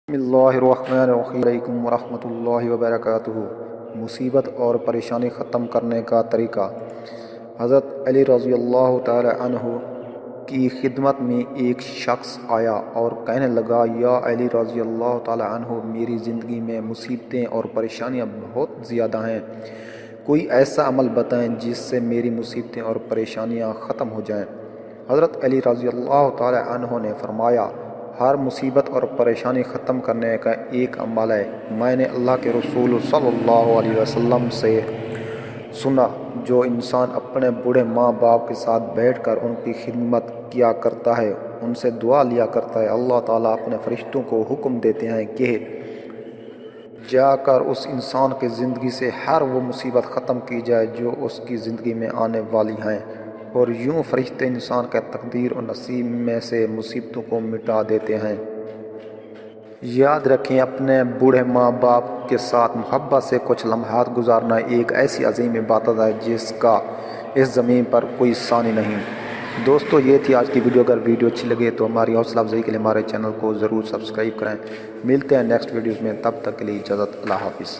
बसमिल्लाहिर्रहमानिर्रहीम वरहमतुल्लाहि वबरकातुहू। मुसीबत और परेशानी ख़त्म करने का तरीका। हज़रत अली रज़ियल्लाहु ताला अन्हु की खिदमत में एक शख्स आया और कहने लगा, या अली रज़ियल्लाहु ताला अन्हु, मेरी ज़िंदगी में मुसीबतें और परेशानियाँ बहुत ज़्यादा हैं। कोई ऐसा अमल बताएं जिससे मेरी मुसीबतें और परेशानियाँ ख़त्म हो जाएं। हज़रत अली रज़ियल्लाहु ताला अन्हु ने फरमाया, हर मुसीबत और परेशानी ख़त्म करने का एक अमल है। मैंने अल्लाह के रसूल सल्लल्लाहु अलैहि वसल्लम से सुना, जो इंसान अपने बूढ़े माँ बाप के साथ बैठकर उनकी खिदमत किया करता है, उनसे दुआ लिया करता है, अल्लाह ताला अपने फरिश्तों को हुक्म देते हैं कि जाकर उस इंसान की ज़िंदगी से हर वो मुसीबत ख़त्म की जाए जो उसकी ज़िंदगी में आने वाली हैं, और यूँ फरिश्ते इंसान का तकदीर और नसीब में से मुसीबतों को मिटा देते हैं। याद रखें, अपने बूढ़े माँ बाप के साथ मोहब्बत से कुछ लम्हात गुजारना एक ऐसी अजीम इबादत है जिसका इस ज़मीन पर कोई सानी नहीं। दोस्तों, ये थी आज की वीडियो। अगर वीडियो अच्छी लगे तो हमारी हौसला अफजाई के लिए हमारे चैनल को ज़रूर सब्सक्राइब करें। मिलते हैं नेक्स्ट वीडियोज़ में, तब तक के लिए इजाज़त। अल्लाह हाफिज़।